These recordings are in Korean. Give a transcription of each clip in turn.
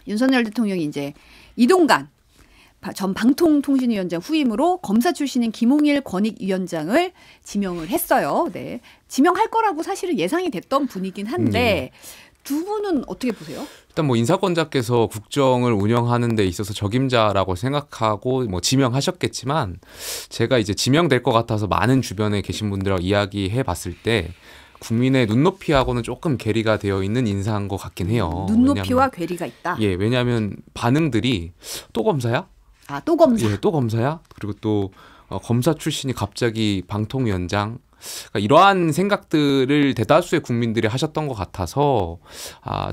윤석열 대통령이 이제 이동관 전 방통통신위원장 후임으로 검사 출신인 김홍일 권익위원장을 지명을 했어요. 네. 지명할 거라고 사실은 예상이 됐던 분이긴 한데 두 분은 어떻게 보세요? 일단 뭐 인사권자께서 국정을 운영하는 데 있어서 적임자라고 생각하고 뭐 지명하셨겠지만 제가 이제 지명될 것 같아서 많은 주변에 계신 분들하고 이야기해 봤을 때 국민의 눈높이하고는 조금 괴리가 되어 있는 인사한 것 같긴 해요. 눈높이와 괴리가 있다. 예, 왜냐하면 반응들이 또 검사야? 아, 또 검사. 예, 또 검사야? 그리고 또 검사 출신이 갑자기 방통위원장? 그러니까 이러한 생각들을 대다수의 국민들이 하셨던 것 같아서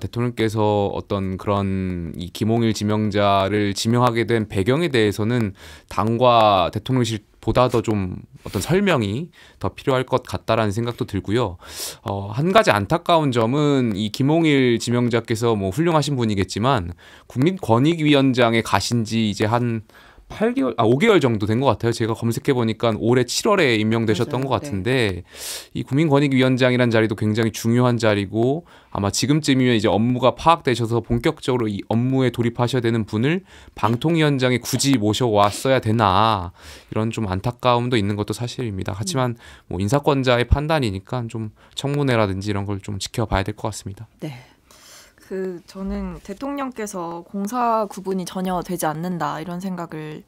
대통령께서 어떤 그런 이 김홍일 지명자를 지명하게 된 배경에 대해서는 당과 대통령실 보다 더 좀 어떤 설명이 더 필요할 것 같다라는 생각도 들고요. 한 가지 안타까운 점은 이 김홍일 지명자께서 뭐 훌륭하신 분이겠지만 국민권익위원장에 가신 지 이제 한 5개월 정도 된 것 같아요. 제가 검색해 보니까 올해 7월에 임명되셨던 맞아요. 것 같은데 이 국민권익위원장이라는 자리도 굉장히 중요한 자리고 아마 지금쯤이면 이제 업무가 파악되셔서 본격적으로 이 업무에 돌입하셔야 되는 분을 방통위원장에 굳이 모셔왔어야 되나 이런 좀 안타까움도 있는 것도 사실입니다. 하지만 뭐 인사권자의 판단이니까 좀 청문회라든지 이런 걸 좀 지켜봐야 될 것 같습니다. 네. 저는 대통령께서 공사 구분이 전혀 되지 않는다 이런 생각을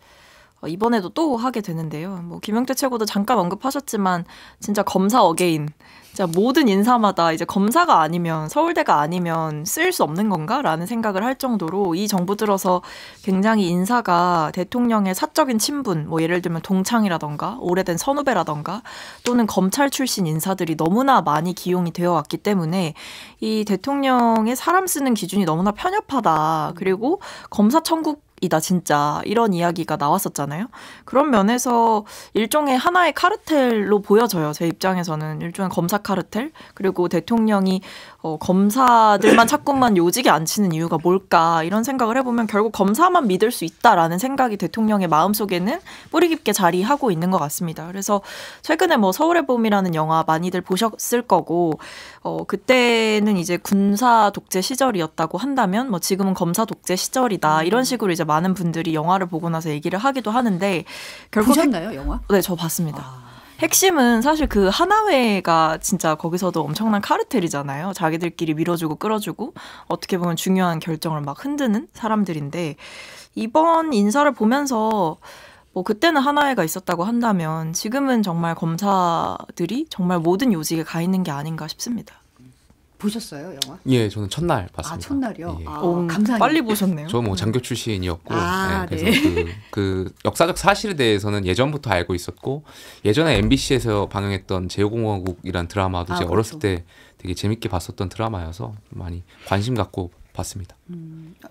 이번에도 또 하게 되는데요. 뭐 김영태 최고도 잠깐 언급하셨지만 진짜 검사 어게인. 진짜 모든 인사마다 이제 검사가 아니면 서울대가 아니면 쓰일 수 없는 건가라는 생각을 할 정도로 이 정부 들어서 굉장히 인사가 대통령의 사적인 친분, 뭐 예를 들면 동창이라던가 오래된 선후배라던가 또는 검찰 출신 인사들이 너무나 많이 기용이 되어 왔기 때문에 이 대통령의 사람 쓰는 기준이 너무나 편협하다. 그리고 검사 천국 이다 진짜 이런 이야기가 나왔었잖아요. 그런 면에서 일종의 하나의 카르텔로 보여져요. 제 입장에서는 일종의 검사 카르텔. 그리고 대통령이 검사들만 자꾸만 요직에 앉히는 이유가 뭘까 이런 생각을 해보면 결국 검사만 믿을 수 있다라는 생각이 대통령의 마음속에는 뿌리 깊게 자리하고 있는 것 같습니다. 그래서 최근에 뭐 서울의 봄이라는 영화 많이들 보셨을 거고 그때는 이제 군사 독재 시절이었다고 한다면 뭐 지금은 검사 독재 시절이다 이런 식으로 이제 많은 분들이 영화를 보고 나서 얘기를 하기도 하는데 결국 보셨나요, 영화? 네, 저 봤습니다. 핵심은 사실 그 하나회가 진짜 거기서도 엄청난 카르텔이잖아요. 자기들끼리 밀어주고 끌어주고 어떻게 보면 중요한 결정을 막 흔드는 사람들인데 이번 인사를 보면서 뭐 그때는 하나회가 있었다고 한다면 지금은 정말 검사들이 정말 모든 요직에 가 있는 게 아닌가 싶습니다. 보셨어요, 영화? 예, 저는 첫날 봤습니다. 아, 첫날이요? 예. 감사합니다. 빨리 보셨네요. 저 뭐 장교 출신이었고 그래서 네. 그 역사적 사실에 대해서는 예전부터 알고 있었고 예전에 MBC에서 방영했던 제5공화국이란 드라마도 제가 어렸을 때 되게 재밌게 봤었던 드라마여서 많이 관심 갖고 봤습니다.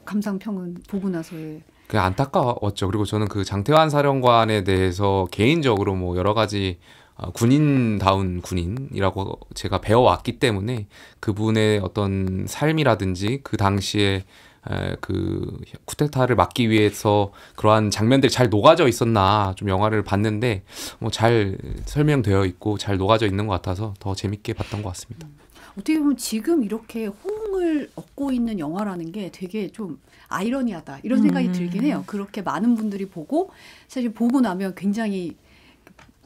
감상평은 보고 나서의 그냥 안타까웠죠. 그리고 저는 그 장태환 사령관에 대해서 개인적으로 뭐 여러 가지 군인다운 군인이라고 제가 배워왔기 때문에 그분의 어떤 삶이라든지 그 당시에 그 쿠데타를 막기 위해서 그러한 장면들이 잘 녹아져 있었나 좀 영화를 봤는데 뭐 잘 설명되어 있고 잘 녹아져 있는 것 같아서 더 재밌게 봤던 것 같습니다. 어떻게 보면 지금 이렇게 호응을 얻고 있는 영화라는 게 되게 좀 아이러니하다 이런 생각이 들긴 해요. 그렇게 많은 분들이 보고 사실 보고 나면 굉장히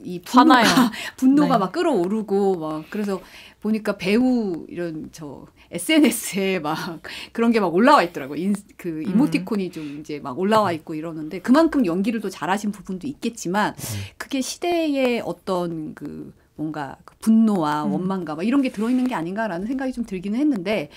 이 분노가 네. 막 끌어오르고 막 그래서 보니까 배우 이런 SNS에 막 그런 게 막 올라와 있더라고요. 그 이모티콘이 좀 이제 막 올라와 있고 이러는데 그만큼 연기를 또 잘하신 부분도 있겠지만 그게 시대의 어떤 그 뭔가 분노와 원망감 막 이런 게 들어있는 게 아닌가라는 생각이 좀 들기는 했는데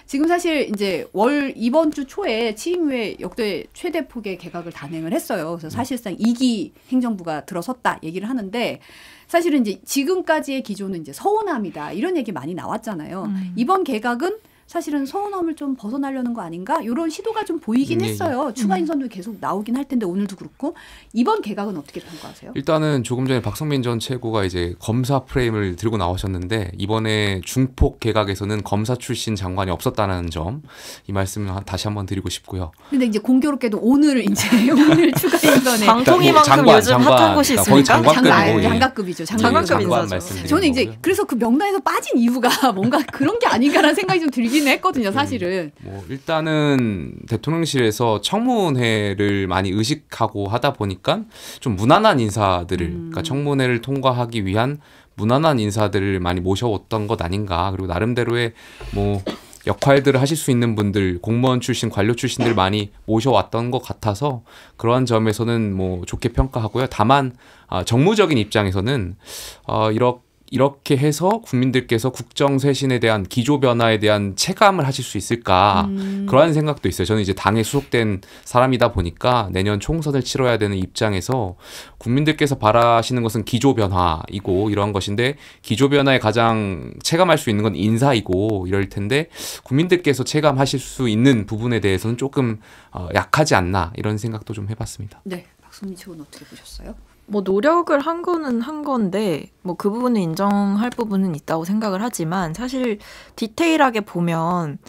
지금 사실 이제 이번 주 초에 취임 후에 역대 최대 폭의 개각을 단행을 했어요. 그래서 사실상 2기 행정부가 들어섰다 얘기를 하는데 사실은 이제 지금까지의 기조는 이제 서운함이다 이런 얘기 많이 나왔잖아요. 이번 개각은 사실은 서운함을 좀 벗어나려는 거 아닌가? 이런 시도가 좀 보이긴 했어요. 추가 인선도 계속 나오긴 할 텐데 오늘도 그렇고 이번 개각은 어떻게 평가하세요? 일단은 조금 전에 박성민 전 최고가 이제 검사 프레임을 들고 나오셨는데 이번에 중폭 개각에서는 검사 출신 장관이 없었다는 점 이 말씀을 다시 한번 드리고 싶고요. 근데 이제 공교롭게도 오늘 추가 인선에 방통위만큼 요즘 핫한 곳이 있습니까? 장관급이죠. 장관급 인사죠. 저는 이제 그래서 그 명단에서 빠진 이유가 뭔가 그런 게 아닌가라는 생각이 좀 들긴 준비는 했거든요, 사실은. 뭐 일단은 대통령실에서 청문회를 많이 의식하고 하다 보니까 좀 무난한 인사들을 그러니까 청문회를 통과하기 위한 무난한 인사들을 많이 모셔왔던 것 아닌가. 그리고 나름대로의 뭐 역할들을 하실 수 있는 분들, 공무원 출신, 관료 출신들 많이 모셔왔던 것 같아서 그러한 점에서는 뭐 좋게 평가하고요. 다만 정무적인 입장에서는 이렇게 해서 국민들께서 국정쇄신에 대한 기조 변화에 대한 체감을 하실 수 있을까 그러한 생각도 있어요. 저는 이제 당에 소속된 사람이다 보니까 내년 총선을 치러야 되는 입장에서 국민들께서 바라시는 것은 기조 변화이고 이러한 것인데 기조 변화에 가장 체감할 수 있는 건 인사이고 이럴 텐데 국민들께서 체감하실 수 있는 부분에 대해서는 조금 약하지 않나 이런 생각도 좀 해봤습니다. 네, 박선미 측은 어떻게 보셨어요? 뭐 노력을 한 거는 한 건데 뭐 그 부분은 인정할 부분은 있다고 생각을 하지만 사실 디테일하게 보면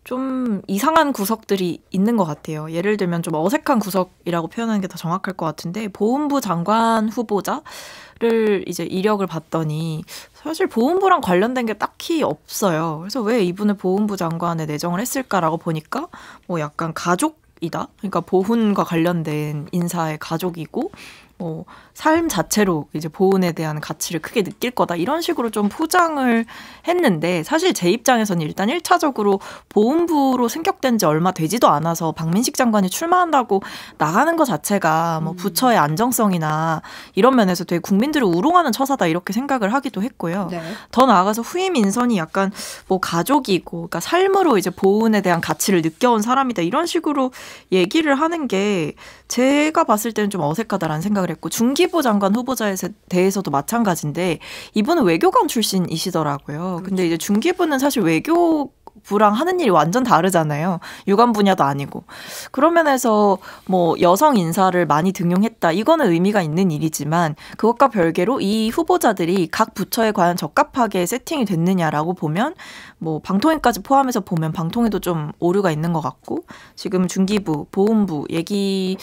좀 이상한 구석들이 있는 것 같아요. 예를 들면 좀 어색한 구석이라고 표현하는 게 더 정확할 것 같은데 보훈부 장관 후보자를 이제 이력을 봤더니 사실 보훈부랑 관련된 게 딱히 없어요. 그래서 왜 이분을 보훈부 장관에 내정을 했을까라고 보니까 뭐 약간 가족이다. 그러니까 보훈과 관련된 인사의 가족이고 뭐 삶 자체로 이제 보훈에 대한 가치를 크게 느낄 거다 이런 식으로 좀 포장을 했는데 사실 제 입장에서는 일단 1차적으로 보훈부로 승격된 지 얼마 되지도 않아서 박민식 장관이 출마한다고 나가는 것 자체가 뭐 부처의 안정성이나 이런 면에서 되게 국민들을 우롱하는 처사다 이렇게 생각을 하기도 했고요. 네. 더 나아가서 후임 인선이 약간 뭐 가족이고 그러니까 삶으로 이제 보훈에 대한 가치를 느껴온 사람이다 이런 식으로 얘기를 하는 게 제가 봤을 때는 좀 어색하다라는 생각을 했고 중기부 장관 후보자에 대해서도 마찬가지인데 이분은 외교관 출신이시더라고요. 근데 이제 중기부는 사실 외교부랑 하는 일이 완전 다르잖아요. 유관 분야도 아니고. 그런 면에서 뭐 여성 인사를 많이 등용했다. 이거는 의미가 있는 일이지만 그것과 별개로 이 후보자들이 각 부처에 과연 적합하게 세팅이 됐느냐라고 보면 뭐 방통위까지 포함해서 보면 방통위도 좀 오류가 있는 것 같고 지금 중기부, 보훈부 얘기에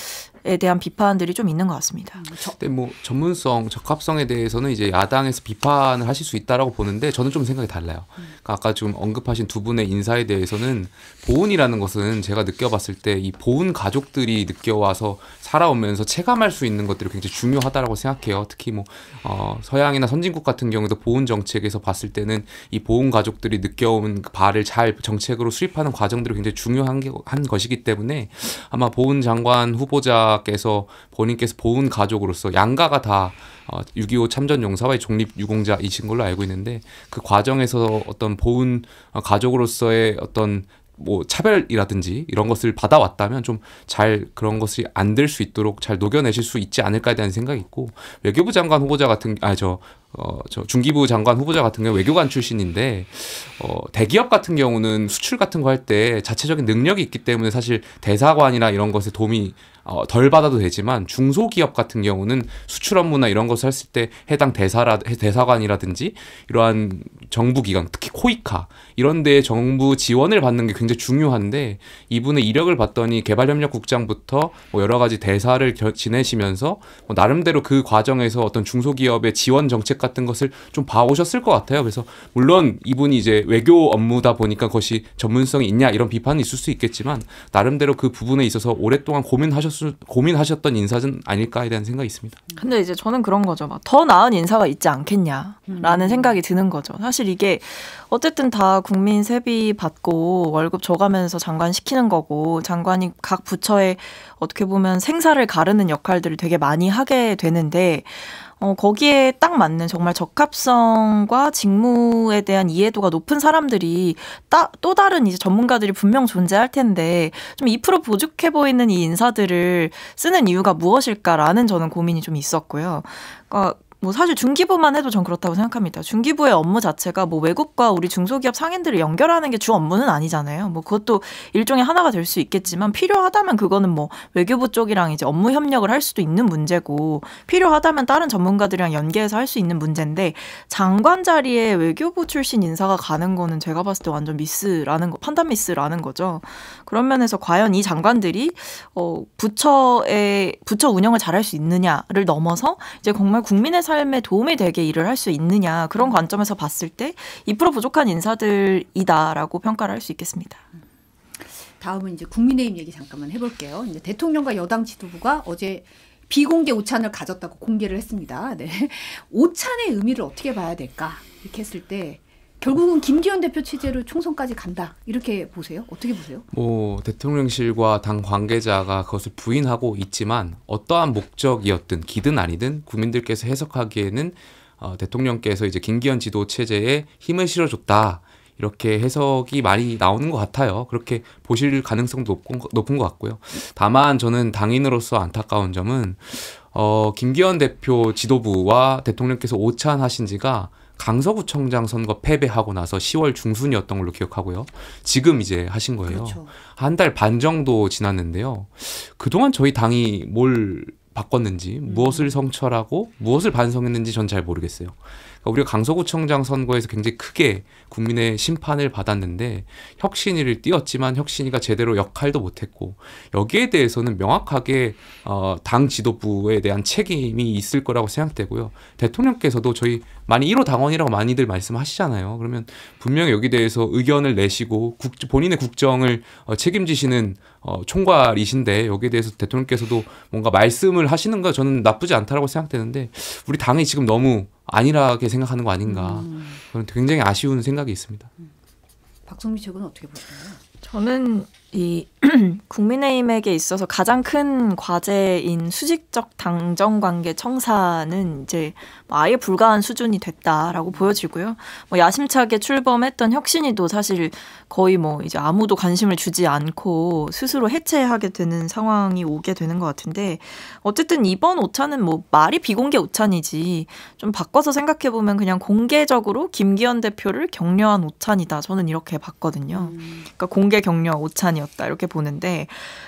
대한 비판들이 좀 있는 것 같습니다. 근데 뭐 전문성, 적합성에 대해서는 이제 야당에서 비판을 하실 수 있다라고 보는데 저는 좀 생각이 달라요. 그러니까 아까 좀 언급하신 두 분의 인사에 대해서는 보훈이라는 것은 제가 느껴봤을 때 이 보훈 가족들이 느껴와서 살아오면서 체감할 수 있는 것들이 굉장히 중요하다라고 생각해요. 특히 뭐 서양이나 선진국 같은 경우도 보훈 정책에서 봤을 때는 이 보훈 가족들이 느껴온 바를 잘 정책으로 수립하는 과정들이 굉장히 중요한 것이기 때문에 아마 보훈 장관 후보자께서 본인께서 보훈 가족으로서 양가가 다 6.25 참전 용사와의 독립 유공자이신 걸로 알고 있는데 그 과정에서 어떤 보훈 가족으로서의 어떤 뭐 차별이라든지 이런 것을 받아왔다면 좀 잘 그런 것이 안 될 수 있도록 잘 녹여내실 수 있지 않을까에 대한 생각이 있고 외교부 장관 후보자 같은 중기부 장관 후보자 같은 경우 외교관 출신인데 대기업 같은 경우는 수출 같은 거 할 때 자체적인 능력이 있기 때문에 사실 대사관이나 이런 것에 도움이 덜 받아도 되지만 중소기업 같은 경우는 수출 업무나 이런 것을 했을 때 해당 대사관이라든지 이러한 정부기관 특히 코이카 이런 데에 정부 지원을 받는 게 굉장히 중요한데 이분의 이력을 봤더니 개발협력국장부터 뭐 여러 가지 대사를 지내시면서 뭐 나름대로 그 과정에서 어떤 중소기업의 지원 정책 같은 것을 좀 봐오셨을 것 같아요. 그래서 물론 이분이 이제 외교 업무다 보니까 그것이 전문성이 있냐 이런 비판이 있을 수 있겠지만 나름대로 그 부분에 있어서 오랫동안 고민하셨던 인사는 아닐까에 대한 생각이 있습니다. 근데 이제 저는 그런 거죠. 막 더 나은 인사가 있지 않겠냐라는 생각이 드는 거죠. 사실 이게 어쨌든 다 국민 세비 받고 월급 줘가면서 장관 시키는 거고 장관이 각 부처에 어떻게 보면 생사를 가르는 역할들을 되게 많이 하게 되는데 거기에 딱 맞는 정말 적합성과 직무에 대한 이해도가 높은 사람들이 또 다른 이제 전문가들이 분명 존재할 텐데 좀 2% 부족해 보이는 이 인사들을 쓰는 이유가 무엇일까라는 저는 고민이 좀 있었고요. 그러니까 뭐 사실 중기부만 해도 전 그렇다고 생각합니다. 중기부의 업무 자체가 뭐 외국과 우리 중소기업 상인들을 연결하는 게 주 업무는 아니잖아요. 뭐 그것도 일종의 하나가 될 수 있겠지만 필요하다면 그거는 뭐 외교부 쪽이랑 이제 업무 협력을 할 수도 있는 문제고 필요하다면 다른 전문가들이랑 연계해서 할 수 있는 문제인데 장관 자리에 외교부 출신 인사가 가는 거는 제가 봤을 때 완전 판단 미스라는 거죠. 그런 면에서 과연 이 장관들이 부처 운영을 잘할 수 있느냐를 넘어서 이제 정말 국민의 삶에 도움이 되게 일을 할 수 있느냐 그런 관점에서 봤을 때 2% 부족한 인사들이다라고 평가를 할 수 있겠습니다. 다음은 이제 국민의힘 얘기 잠깐만 해볼게요. 이제 대통령과 여당 지도부가 어제 비공개 오찬을 가졌다고 공개를 했습니다. 네. 오찬의 의미를 어떻게 봐야 될까? 이렇게 했을 때 결국은 김기현 대표 체제로 총선까지 간다. 이렇게 보세요? 어떻게 보세요? 뭐 대통령실과 당 관계자가 그것을 부인하고 있지만 어떠한 목적이었든 기든 아니든 국민들께서 해석하기에는 대통령께서 이제 김기현 지도 체제에 힘을 실어줬다. 이렇게 해석이 많이 나오는 것 같아요. 그렇게 보실 가능성도 높은 것 같고요. 다만 저는 당인으로서 안타까운 점은 김기현 대표 지도부와 대통령께서 오찬하신 지가 강서구청장 선거 패배하고 나서 10월 중순이었던 걸로 기억하고요. 지금 이제 하신 거예요. 그렇죠. 한 달 반 정도 지났는데요. 그동안 저희 당이 뭘 바꿨는지, 무엇을 성찰하고 무엇을 반성했는지 전 잘 모르겠어요. 그러니까 우리가 강서구청장 선거에서 굉장히 크게 국민의 심판을 받았는데 혁신위를 띄웠지만 혁신위가 제대로 역할도 못했고 여기에 대해서는 명확하게 당 지도부에 대한 책임이 있을 거라고 생각되고요. 대통령께서도 저희 많이 1호 당원이라고 많이들 말씀하시잖아요. 그러면 분명히 여기 대해서 의견을 내시고 본인의 국정을 책임지시는 총괄이신데 여기에 대해서 대통령께서도 뭔가 말씀을 하시는 거 저는 나쁘지 않다라고 생각되는데 우리 당이 지금 너무 안일하게 생각하는 거 아닌가. 그런 굉장히 아쉬운 생각이 있습니다. 박성미 측은 어떻게 보시나요? 저는 이 국민의힘에게 있어서 가장 큰 과제인 수직적 당정관계 청사는 이제 아예 불가한 수준이 됐다라고 보여지고요. 뭐 야심차게 출범했던 혁신위도 사실 거의 뭐 이제 아무도 관심을 주지 않고 스스로 해체하게 되는 상황이 오게 되는 것 같은데 어쨌든 이번 오찬은 뭐 말이 비공개 오찬이지 좀 바꿔서 생각해 보면 그냥 공개적으로 김기현 대표를 격려한 오찬이다. 저는 이렇게 봤거든요. 그러니까 공개 격려 오찬이었다 이렇게 보는데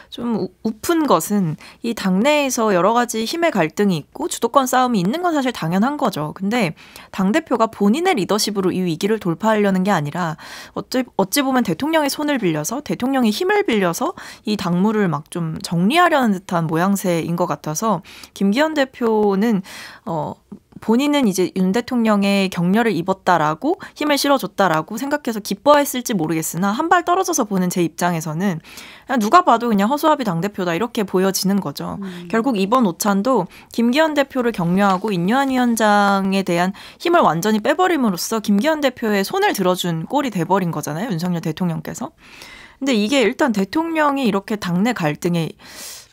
좀 우픈 것은 이 당내에서 여러 가지 힘의 갈등이 있고 주도권 싸움이 있는 건 사실 당연한 거죠. 근데 당대표가 본인의 리더십으로 이 위기를 돌파하려는 게 아니라 어찌 보면 대통령의 손을 빌려서 대통령의 힘을 빌려서 이 당무를 막 좀 정리하려는 듯한 모양새인 것 같아서 김기현 대표는 본인은 이제 윤 대통령의 격려를 입었다라고 힘을 실어줬다라고 생각해서 기뻐했을지 모르겠으나 한 발 떨어져서 보는 제 입장에서는 그냥 누가 봐도 그냥 허수아비 당대표다 이렇게 보여지는 거죠. 결국 이번 오찬도 김기현 대표를 격려하고 인요한 위원장에 대한 힘을 완전히 빼버림으로써 김기현 대표의 손을 들어준 꼴이 돼버린 거잖아요. 윤석열 대통령께서. 근데 이게 일단 대통령이 이렇게 당내 갈등에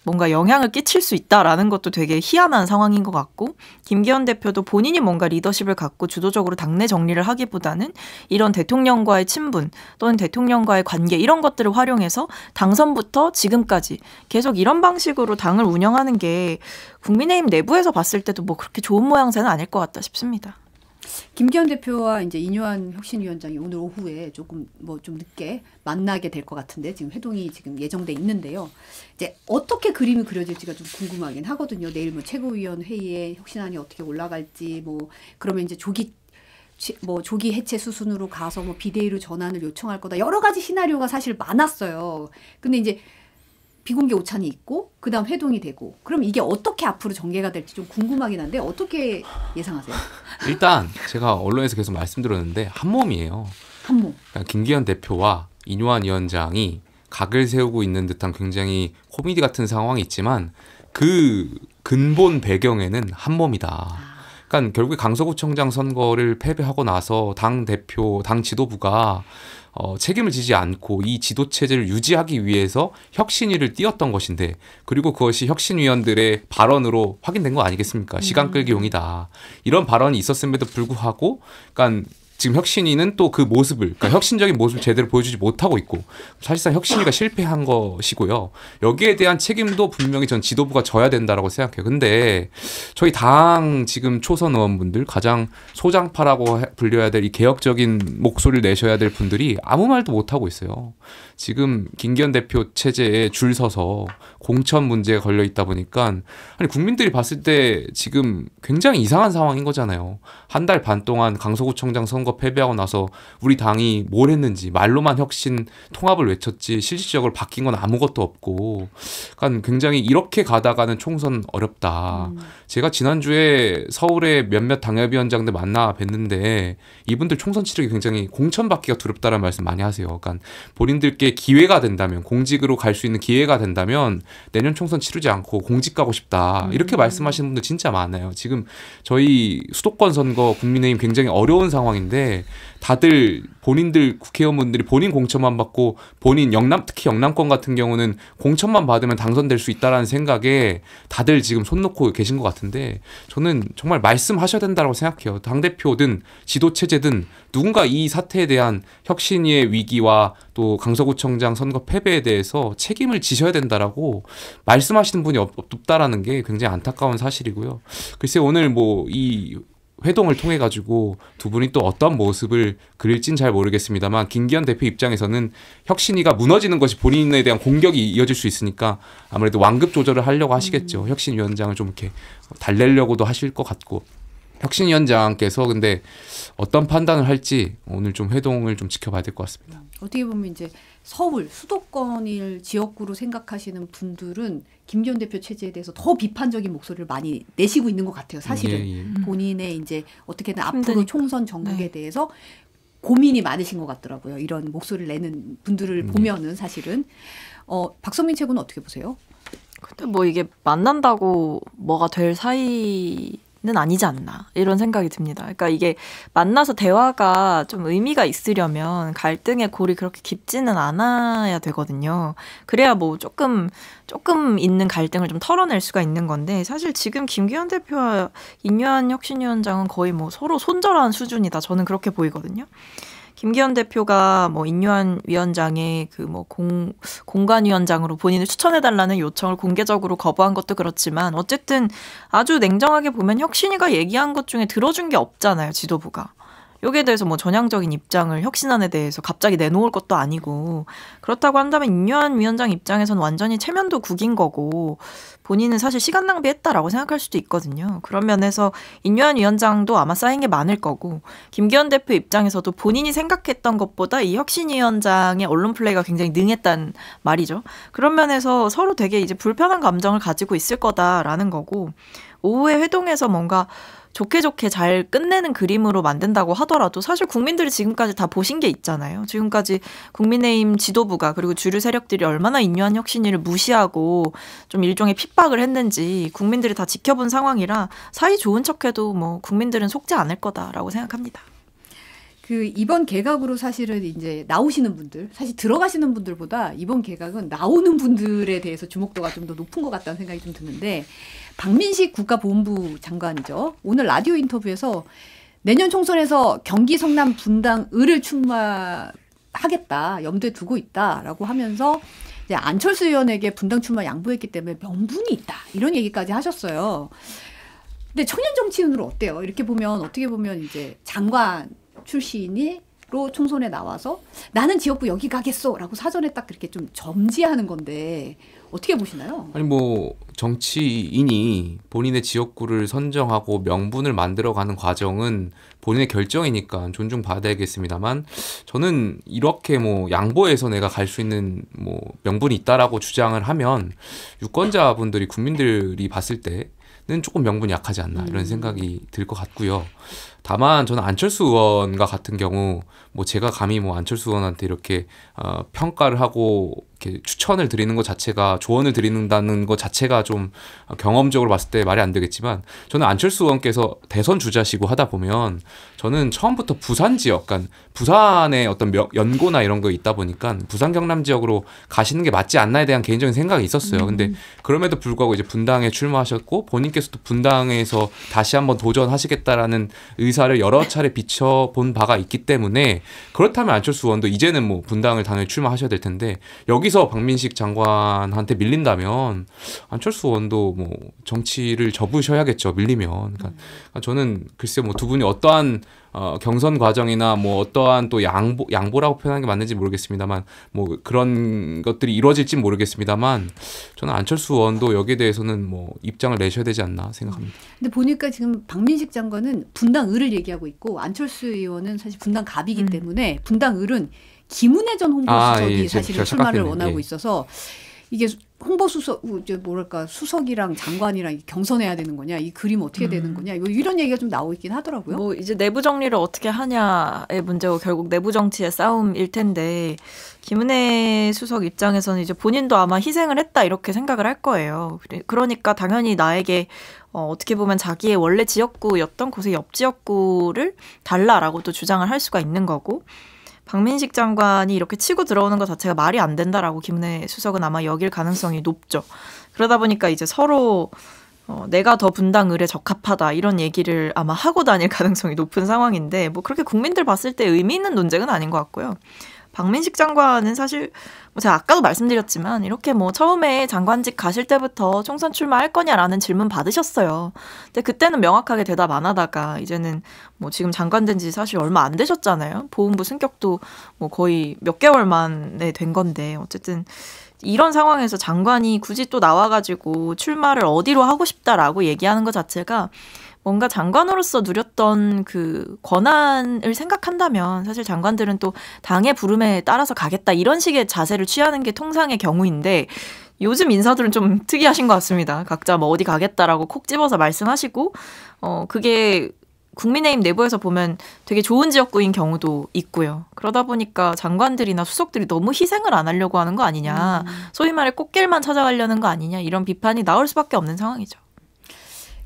뭔가 영향을 끼칠 수 있다라는 것도 되게 희한한 상황인 것 같고 김기현 대표도 본인이 뭔가 리더십을 갖고 주도적으로 당내 정리를 하기보다는 이런 대통령과의 친분 또는 대통령과의 관계 이런 것들을 활용해서 당선부터 지금까지 계속 이런 방식으로 당을 운영하는 게 국민의힘 내부에서 봤을 때도 뭐 그렇게 좋은 모양새는 아닐 것 같다 싶습니다. 김기현 대표와 이제 인요한 혁신위원장이 오늘 오후에 조금 뭐 좀 늦게 만나게 될 것 같은데 지금 회동이 지금 예정돼 있는데요. 이제 어떻게 그림이 그려질지가 좀 궁금하긴 하거든요. 내일 뭐 최고위원 회의에 혁신안이 어떻게 올라갈지 뭐 그러면 이제 조기 해체 수순으로 가서 뭐 비대위로 전환을 요청할 거다. 여러 가지 시나리오가 사실 많았어요. 근데 이제 비공개 오찬이 있고 그다음 회동이 되고 그럼 이게 어떻게 앞으로 전개가 될지 좀 궁금하긴 한데 어떻게 예상하세요? 일단 제가 언론에서 계속 말씀드렸는데 한 몸이에요. 한 몸. 그러니까 김기현 대표와 인요한 위원장이 각을 세우고 있는 듯한 굉장히 코미디 같은 상황이 있지만 그 근본 배경에는 한 몸이다. 그러니까 결국에 강서구청장 선거를 패배하고 나서 당 대표, 당 지도부가 책임을 지지 않고 이 지도체제를 유지하기 위해서 혁신위를 띄웠던 것인데 그리고 그것이 혁신위원들의 발언으로 확인된 거 아니겠습니까? 시간 끌기용이다. 이런 발언이 있었음에도 불구하고 그러니까 지금 혁신위는 또 그 모습을 그러니까 혁신적인 모습을 제대로 보여주지 못하고 있고 사실상 혁신위가 실패한 것이고요. 여기에 대한 책임도 분명히 전 지도부가 져야 된다라고 생각해요. 근데 저희 당 지금 초선 의원분들 가장 소장파라고 불려야 될 이 개혁적인 목소리를 내셔야 될 분들이 아무 말도 못하고 있어요. 지금 김기현 대표 체제에 줄 서서 공천 문제에 걸려 있다 보니까 아니 국민들이 봤을 때 지금 굉장히 이상한 상황인 거잖아요. 한 달 반 동안 강서구청장 선거 패배하고 나서 우리 당이 뭘 했는지 말로만 혁신 통합을 외쳤지 실질적으로 바뀐 건 아무것도 없고 그러니까 굉장히 이렇게 가다가는 총선 어렵다. 제가 지난주에 서울의 몇몇 당협위원장들 만나 뵀는데 이분들 총선 치르기 굉장히 공천받기가 두렵다라는 말씀 많이 하세요. 그러니까 본인들께 기회가 된다면 공직으로 갈 수 있는 기회가 된다면 내년 총선 치르지 않고 공직 가고 싶다. 이렇게 말씀하시는 분들 진짜 많아요. 지금 저희 수도권 선거 국민의힘 굉장히 어려운 상황인데 다들 본인들 국회의원분들이 본인 공천만 받고 본인 특히 영남권 같은 경우는 공천만 받으면 당선될 수 있다라는 생각에 다들 지금 손 놓고 계신 것 같은데 저는 정말 말씀하셔야 된다고 생각해요. 당대표든 지도체제든 누군가 이 사태에 대한 혁신의 위기와 또 강서구청장 선거 패배에 대해서 책임을 지셔야 된다라고 말씀하시는 분이 없다라는 게 굉장히 안타까운 사실이고요. 글쎄 오늘 뭐 이 회동을 통해 가지고 두 분이 또 어떤 모습을 그릴진 잘 모르겠습니다만 김기현 대표 입장에서는 혁신위가 무너지는 것이 본인에 대한 공격이 이어질 수 있으니까 아무래도 완급 조절을 하려고 하시겠죠. 혁신위원장을 좀 이렇게 달래려고도 하실 것 같고 혁신위원장께서 근데 어떤 판단을 할지 오늘 좀 회동을 좀 지켜봐야 될 것 같습니다. 어떻게 보면 이제 서울 수도권을 지역구로 생각하시는 분들은 김기현 대표 체제에 대해서 더 비판적인 목소리를 많이 내시고 있는 것 같아요. 사실은 예. 본인의 이제 어떻게든 앞으로 힘드니까. 총선 전국에 네. 대해서 고민이 많으신 것 같더라고요. 이런 목소리를 내는 분들을 보면은 사실은 박선민 최고는 어떻게 보세요? 근데 뭐 이게 만난다고 뭐가 될 사이는 아니지 않나 이런 생각이 듭니다. 그러니까 이게 만나서 대화가 좀 의미가 있으려면 갈등의 골이 그렇게 깊지는 않아야 되거든요. 그래야 뭐 조금 있는 갈등을 좀 털어낼 수가 있는 건데 사실 지금 김기현 대표와 인유한 혁신위원장은 거의 뭐 서로 손절한 수준이다. 저는 그렇게 보이거든요. 김기현 대표가 뭐 인유한 위원장의 그 뭐 공관위원장으로 본인을 추천해달라는 요청을 공개적으로 거부한 것도 그렇지만 어쨌든 아주 냉정하게 보면 혁신위가 얘기한 것 중에 들어준 게 없잖아요, 지도부가. 여기에 대해서 뭐 전향적인 입장을 혁신안에 대해서 갑자기 내놓을 것도 아니고 그렇다고 한다면 인유한 위원장 입장에서는 완전히 체면도 구긴 거고 본인은 사실 시간 낭비했다라고 생각할 수도 있거든요. 그런 면에서 인유한 위원장도 아마 쌓인 게 많을 거고 김기현 대표 입장에서도 본인이 생각했던 것보다 이 혁신위원장의 언론 플레이가 굉장히 능했단 말이죠. 그런 면에서 서로 되게 이제 불편한 감정을 가지고 있을 거다라는 거고 오후에 회동에서 뭔가 좋게 잘 끝내는 그림으로 만든다고 하더라도 사실 국민들이 지금까지 다 보신 게 있잖아요. 지금까지 국민의힘 지도부가 그리고 주류 세력들이 얼마나 인유한 혁신위를 무시하고 좀 일종의 핍박을 했는지 국민들이 다 지켜본 상황이라 사이 좋은 척해도 뭐 국민들은 속지 않을 거다라고 생각합니다. 그 이번 개각으로 사실은 이제 나오시는 분들, 사실 들어가시는 분들보다 이번 개각은 나오는 분들에 대해서 주목도가 좀 더 높은 것 같다는 생각이 좀 드는데 박민식 국가보훈부 장관이죠. 오늘 라디오 인터뷰에서 내년 총선에서 경기 성남 분당 을을 출마하겠다, 염두에 두고 있다라고 하면서 이제 안철수 의원에게 분당 출마 양보했기 때문에 명분이 있다 이런 얘기까지 하셨어요. 근데 청년 정치인으로 어때요? 이렇게 보면 어떻게 보면 이제 장관 출신이로 총선에 나와서 나는 지역구 여기 가겠소라고 사전에 딱 그렇게 좀 점지하는 건데 어떻게 보시나요? 아니 뭐 정치인이 본인의 지역구를 선정하고 명분을 만들어가는 과정은 본인의 결정이니까 존중받아야겠습니다만 저는 이렇게 뭐 양보해서 내가 갈 수 있는 뭐 명분이 있다라고 주장을 하면 유권자분들이 국민들이 봤을 때는 조금 명분이 약하지 않나 이런 생각이 들 것 같고요. 다만 저는 안철수 의원과 같은 경우 뭐 제가 감히 뭐 안철수 의원한테 이렇게 평가를 하고 이렇게 추천을 드리는 것 자체가 조언을 드린다는 것 자체가 좀 경험적으로 봤을 때 말이 안 되겠지만 저는 안철수 의원께서 대선 주자시고 하다 보면 저는 처음부터 부산 지역, 그러니까 부산의 어떤 연고나 이런 거 있다 보니까 부산 경남 지역으로 가시는 게 맞지 않나에 대한 개인적인 생각이 있었어요. 근데 그럼에도 불구하고 이제 분당에 출마하셨고 본인께서도 분당에서 다시 한번 도전하시겠다라는 의사를 여러 차례 비춰본 바가 있기 때문에 그렇다면 안철수 의원도 이제는 뭐 분당을 당연히 출마하셔야 될 텐데 여기서 박민식 장관한테 밀린다면 안철수 의원도 뭐 정치를 접으셔야겠죠. 밀리면. 그러니까 저는 글쎄 뭐 두 분이 어떠한 경선 과정이나 뭐 어떠한 또 양보라고 표현하는 게 맞는지 모르겠습니다만 뭐 그런 것들이 이루어질지 모르겠습니다만 저는 안철수 의원도 여기에 대해서는 뭐 입장을 내셔야 되지 않나 생각합니다. 근데 보니까 지금 박민식 장관은 분당 을을 얘기하고 있고 안철수 의원은 사실 분당 갑이기 때문에 분당 을은 김은혜 전 홍보수석이 예, 사실은 출마를 원하고 있어서 이게 홍보수석 뭐랄까 수석이랑 장관이랑 경선해야 되는 거냐 이 그림 어떻게 되는 거냐 이런 얘기가 좀 나오고 있긴 하더라고요. 뭐 이제 내부 정리를 어떻게 하냐의 문제고 결국 내부 정치의 싸움일 텐데 김은혜 수석 입장에서는 이제 본인도 아마 희생을 했다 이렇게 생각을 할 거예요. 그러니까 당연히 나에게 어떻게 보면 자기의 원래 지역구였던 곳의 옆 지역구를 달라라고 또 주장을 할 수가 있는 거고 박민식 장관이 이렇게 치고 들어오는 것 자체가 말이 안 된다라고 김은혜 수석은 아마 여길 가능성이 높죠. 그러다 보니까 이제 서로 내가 더 분당 을에 적합하다 이런 얘기를 아마 하고 다닐 가능성이 높은 상황인데 뭐 그렇게 국민들 봤을 때 의미 있는 논쟁은 아닌 것 같고요. 박민식 장관은 사실 뭐 제가 아까도 말씀드렸지만 이렇게 뭐 처음에 장관직 가실 때부터 총선 출마할 거냐라는 질문 받으셨어요. 근데 그때는 명확하게 대답 안 하다가 이제는 뭐 지금 장관 된 지 사실 얼마 안 되셨잖아요. 보훈부 승격도 뭐 거의 몇 개월 만에 된 건데 어쨌든 이런 상황에서 장관이 굳이 또 나와가지고 출마를 어디로 하고 싶다라고 얘기하는 것 자체가 뭔가 장관으로서 누렸던 그 권한을 생각한다면 사실 장관들은 또 당의 부름에 따라서 가겠다 이런 식의 자세를 취하는 게 통상의 경우인데 요즘 인사들은 좀 특이하신 것 같습니다. 각자 뭐 어디 가겠다라고 콕 집어서 말씀하시고 그게 국민의힘 내부에서 보면 되게 좋은 지역구인 경우도 있고요. 그러다 보니까 장관들이나 수석들이 너무 희생을 안 하려고 하는 거 아니냐. 소위 말해 꽃길만 찾아가려는 거 아니냐. 이런 비판이 나올 수밖에 없는 상황이죠.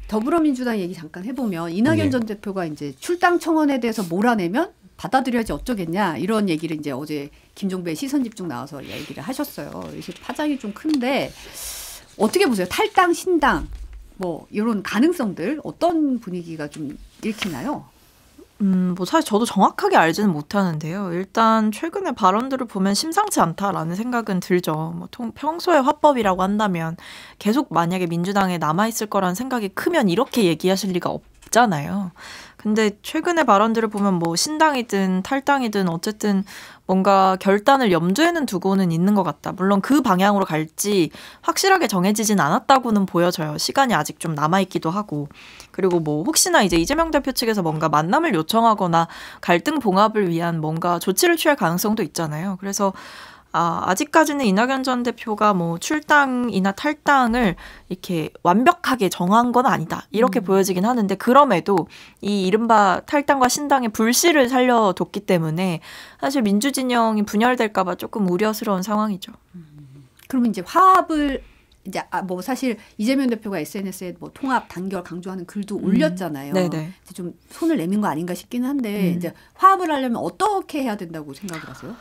더불어민주당 얘기 잠깐 해보면 이낙연 네. 전 대표가 이제 출당 청원에 대해서 몰아내면 받아들여야지 어쩌겠냐 이런 얘기를 이제 어제 김종배 시선집중 나와서 얘기를 하셨어요. 이게 파장이 좀 큰데 어떻게 보세요? 탈당, 신당 뭐 이런 가능성들 어떤 분위기가 좀 일으키나요? 뭐 사실 저도 정확하게 알지는 못하는데요. 일단 최근의 발언들을 보면 심상치 않다라는 생각은 들죠. 뭐 평소에 화법이라고 한다면 계속 만약에 민주당에 남아있을 거라는 생각이 크면 이렇게 얘기하실 리가 없잖아요. 근데 최근의 발언들을 보면 뭐 신당이든 탈당이든 어쨌든 뭔가 결단을 염두에는 두고는 있는 것 같다. 물론 그 방향으로 갈지 확실하게 정해지진 않았다고는 보여져요. 시간이 아직 좀 남아있기도 하고. 그리고 뭐 혹시나 이제 이재명 대표 측에서 뭔가 만남을 요청하거나 갈등 봉합을 위한 뭔가 조치를 취할 가능성도 있잖아요. 그래서 아직까지는 이낙연 전 대표가 뭐 출당이나 탈당을 이렇게 완벽하게 정한 건 아니다. 이렇게 보여지긴 하는데 그럼에도 이 이른바 탈당과 신당의 불씨를 살려뒀기 때문에 사실 민주진영이 분열될까 봐 조금 우려스러운 상황이죠. 그러면 이제 화합을 이제 뭐 사실 이재명 대표가 SNS에 뭐 통합 단결 강조하는 글도 올렸잖아요. 네네. 좀 손을 내민 거 아닌가 싶기는 한데 이제 화합을 하려면 어떻게 해야 된다고 생각을 하세요?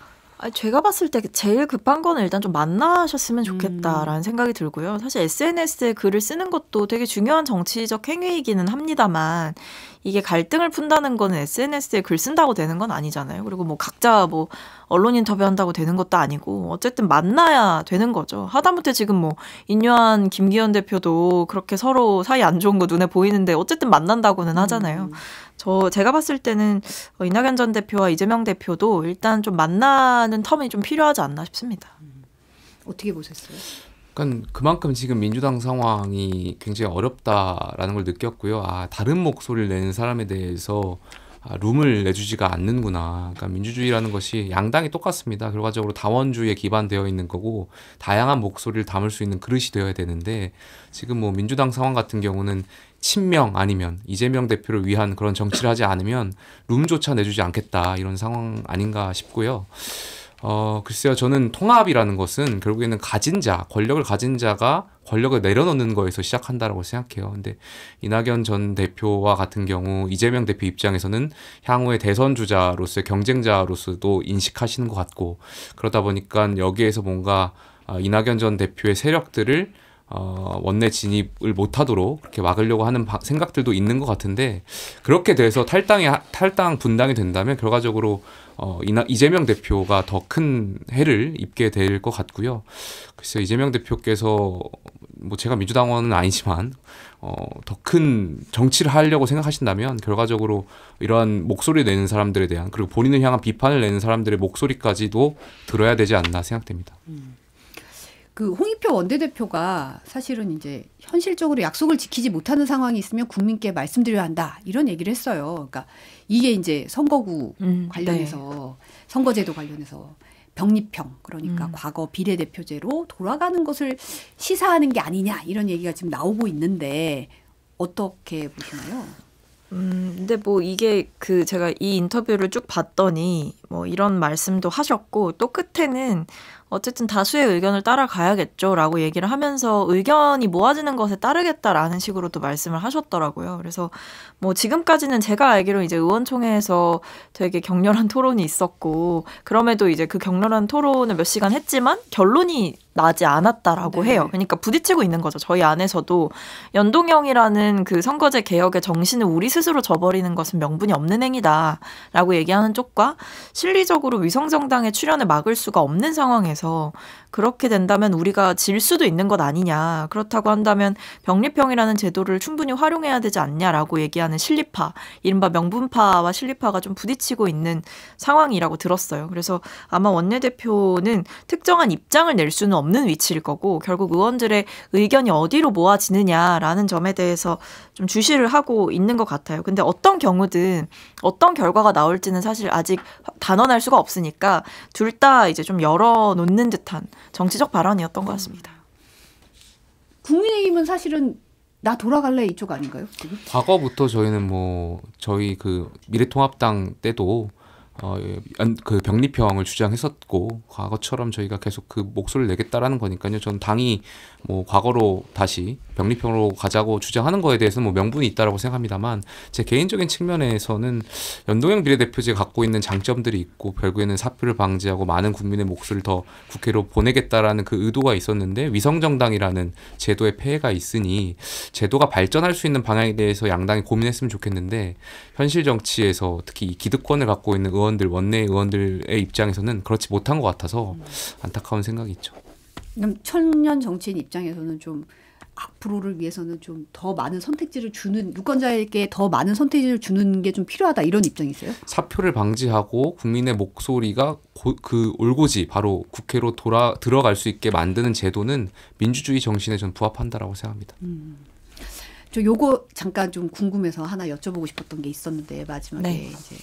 제가 봤을 때 제일 급한 거는 일단 좀 만나셨으면 좋겠다라는 생각이 들고요. 사실 SNS에 글을 쓰는 것도 되게 중요한 정치적 행위이기는 합니다만 이게 갈등을 푼다는 거는 SNS에 글 쓴다고 되는 건 아니잖아요. 그리고 뭐 각자 뭐 언론 인터뷰한다고 되는 것도 아니고 어쨌든 만나야 되는 거죠. 하다못해 지금 뭐 인류한 김기현 대표도 그렇게 서로 사이 안 좋은 거 눈에 보이는데 어쨌든 만난다고는 하잖아요. 제가 봤을 때는 이낙연 전 대표와 이재명 대표도 일단 좀 만나는 텀이 좀 필요하지 않나 싶습니다. 어떻게 보셨어요? 그러니까 그만큼 지금 민주당 상황이 굉장히 어렵다라는 걸 느꼈고요. 다른 목소리를 내는 사람에 대해서 룸을 내주지가 않는구나. 그러니까 민주주의라는 것이 양당이 똑같습니다. 결과적으로 다원주의에 기반되어 있는 거고 다양한 목소리를 담을 수 있는 그릇이 되어야 되는데 지금 뭐 민주당 상황 같은 경우는 친명 아니면 이재명 대표를 위한 그런 정치를 하지 않으면 룸조차 내주지 않겠다 이런 상황 아닌가 싶고요. 글쎄요. 저는 통합이라는 것은 결국에는 권력을 가진 자가 권력을 내려놓는 거에서 시작한다라고 생각해요. 근데 이낙연 전 대표와 같은 경우 이재명 대표 입장에서는 향후의 대선 주자로서의 경쟁자로서도 인식하시는 것 같고 그러다 보니까 여기에서 뭔가 이낙연 전 대표의 세력들을 원내 진입을 못하도록 그렇게 막으려고 하는 생각들도 있는 것 같은데 그렇게 돼서 탈당 분당이 된다면 결과적으로 이재명 대표가 더 큰 해를 입게 될 것 같고요. 글쎄요, 이재명 대표께서 뭐 제가 민주당원은 아니지만 더 큰 정치를 하려고 생각하신다면 결과적으로 이러한 목소리 내는 사람들에 대한 그리고 본인을 향한 비판을 내는 사람들의 목소리까지도 들어야 되지 않나 생각됩니다. 그 홍익표 원내대표가 사실은 이제 현실적으로 약속을 지키지 못하는 상황이 있으면 국민께 말씀드려야 한다 이런 얘기를 했어요. 그러니까 이게 이제 선거구 관련해서 선거제도 관련해서 병립형 그러니까 과거 비례대표제로 돌아가는 것을 시사하는 게 아니냐 이런 얘기가 지금 나오고 있는데 어떻게 보시나요? 근데 뭐 이게 제가 이 인터뷰를 쭉 봤더니 뭐 이런 말씀도 하셨고 또 끝에는 어쨌든 다수의 의견을 따라가야겠죠라고 얘기를 하면서 의견이 모아지는 것에 따르겠다라는 식으로 또 말씀을 하셨더라고요. 그래서 뭐 지금까지는 제가 알기로 이제 의원총회에서 되게 격렬한 토론이 있었고 그럼에도 이제 그 격렬한 토론을 몇 시간 했지만 결론이 나지 않았다라고 해요. 그러니까 부딪히고 있는 거죠. 저희 안에서도 연동형이라는 그 선거제 개혁의 정신을 우리 스스로 저버리는 것은 명분이 없는 행위다라고 얘기하는 쪽과 실리적으로 위성정당의 출현을 막을 수가 없는 상황에서 그렇게 된다면 우리가 질 수도 있는 것 아니냐. 그렇다고 한다면 병립형이라는 제도를 충분히 활용해야 되지 않냐라고 얘기하는 실리파, 이른바 명분파와 실리파가 좀 부딪히고 있는 상황이라고 들었어요. 그래서 아마 원내대표는 특정한 입장을 낼 수는 없는 위치일 거고 결국 의원들의 의견이 어디로 모아지느냐라는 점에 대해서 좀 주시를 하고 있는 것 같아요. 근데 어떤 경우든 어떤 결과가 나올지는 사실 아직 단언할 수가 없으니까 둘 다 이제 좀 열어놓는 듯한 정치적 발언이었던 것 같습니다. 국민의힘은 사실은 나 돌아갈래 이쪽 아닌가요? 지금? 과거부터 저희는 뭐 저희 그 미래통합당 때도 그 병립형을 주장했었고 과거처럼 저희가 계속 그 목소리를 내겠다라는 거니까요. 전 당이 뭐 과거로 다시 병립형으로 가자고 주장하는 거에 대해서는 뭐 명분이 있다라고 생각합니다만 제 개인적인 측면에서는 연동형 비례대표제 갖고 있는 장점들이 있고 결국에는 사표를 방지하고 많은 국민의 목소리를 더 국회로 보내겠다라는 그 의도가 있었는데 위성정당이라는 제도의 폐해가 있으니 제도가 발전할 수 있는 방향에 대해서 양당이 고민했으면 좋겠는데 현실 정치에서 특히 이 기득권을 갖고 있는 의원들 원내 의원들의 입장에서는 그렇지 못한 것 같아서 안타까운 생각이 있죠. 그럼 청년 정치인 입장에서는 좀 앞으로를 위해서는 좀 더 많은 선택지를 주는 유권자에게 더 많은 선택지를 주는 게 좀 필요하다 이런 입장이세요? 사표를 방지하고 국민의 목소리가 그 올고지 바로 국회로 들어갈 수 있게 만드는 제도는 민주주의 정신에 전 부합한다라고 생각합니다. 저 요거 잠깐 좀 궁금해서 하나 여쭤보고 싶었던 게 있었는데 마지막에 이제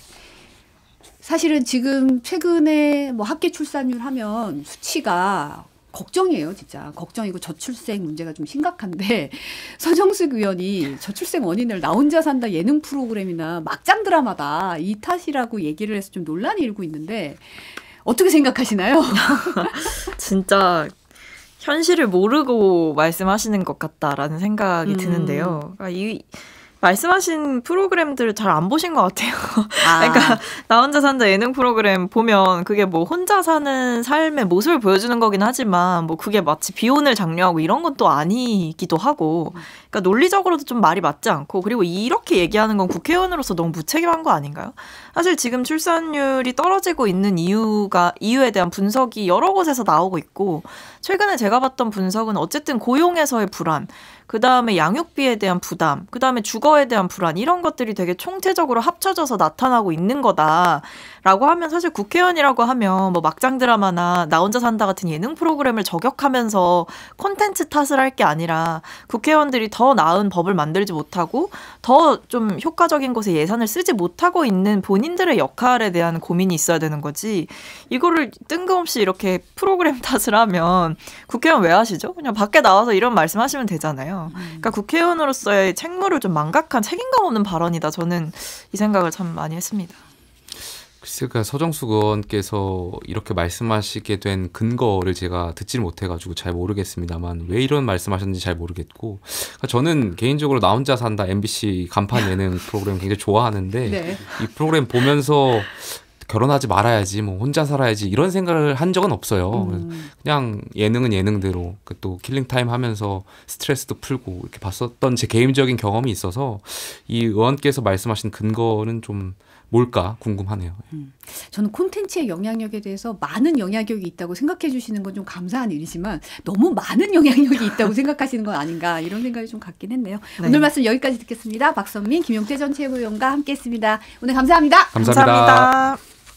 사실은 지금 최근에 뭐 학계 출산율 하면 수치가 걱정이에요, 진짜. 걱정이고 저출생 문제가 좀 심각한데 서정숙 의원이 저출생 원인을 나 혼자 산다 예능 프로그램이나 막장 드라마다 이 탓이라고 얘기를 해서 좀 논란이 일고 있는데 어떻게 생각하시나요? 진짜 현실을 모르고 말씀하시는 것 같다라는 생각이 드는데요. 그러니까 말씀하신 프로그램들을 잘 안 보신 것 같아요. 그러니까 나 혼자 산다 예능 프로그램 보면 그게 뭐 혼자 사는 삶의 모습을 보여주는 거긴 하지만 뭐 그게 마치 비혼을 장려하고 이런 건 또 아니기도 하고 그러니까 논리적으로도 좀 말이 맞지 않고 그리고 이렇게 얘기하는 건 국회의원으로서 너무 무책임한 거 아닌가요? 사실 지금 출산율이 떨어지고 있는 이유에 대한 분석이 여러 곳에서 나오고 있고 최근에 제가 봤던 분석은 어쨌든 고용에서의 불안 그다음에 양육비에 대한 부담, 그다음에 주거에 대한 불안 이런 것들이 되게 총체적으로 합쳐져서 나타나고 있는 거다라고 하면 사실 국회의원이라고 하면 뭐 막장 드라마나 나 혼자 산다 같은 예능 프로그램을 저격하면서 콘텐츠 탓을 할 게 아니라 국회의원들이 더 나은 법을 만들지 못하고 더 좀 효과적인 곳에 예산을 쓰지 못하고 있는 본인들의 역할에 대한 고민이 있어야 되는 거지 이거를 뜬금없이 이렇게 프로그램 탓을 하면 국회의원 왜 하시죠? 그냥 밖에 나와서 이런 말씀하시면 되잖아요. 그러니까 국회의원으로서의 책무를 좀 망각한 책임감 없는 발언이다. 저는 이 생각을 참 많이 했습니다. 글쎄요, 그러니까 서정숙 의원께서 이렇게 말씀하시게 된 근거를 제가 듣지를 못해가지고 잘 모르겠습니다만 왜 이런 말씀하셨는지 잘 모르겠고 그러니까 저는 개인적으로 나 혼자 산다 MBC 간판 예능 프로그램 굉장히 좋아하는데 이 프로그램 보면서 결혼하지 말아야지, 뭐 혼자 살아야지 이런 생각을 한 적은 없어요. 그냥 예능은 예능대로 또 킬링타임 하면서 스트레스도 풀고 이렇게 봤었던 제 개인적인 경험이 있어서 이 의원께서 말씀하신 근거는 좀 뭘까 궁금하네요. 저는 콘텐츠의 영향력에 대해서 많은 영향력이 있다고 생각해 주시는 건 좀 감사한 일이지만 너무 많은 영향력이 있다고 생각하시는 건 아닌가 이런 생각이 좀 갖긴 했네요. 네. 오늘 말씀 여기까지 듣겠습니다. 박선민, 김용태 전 최고위원과 함께했습니다. 오늘 감사합니다. 감사합니다. 감사합니다.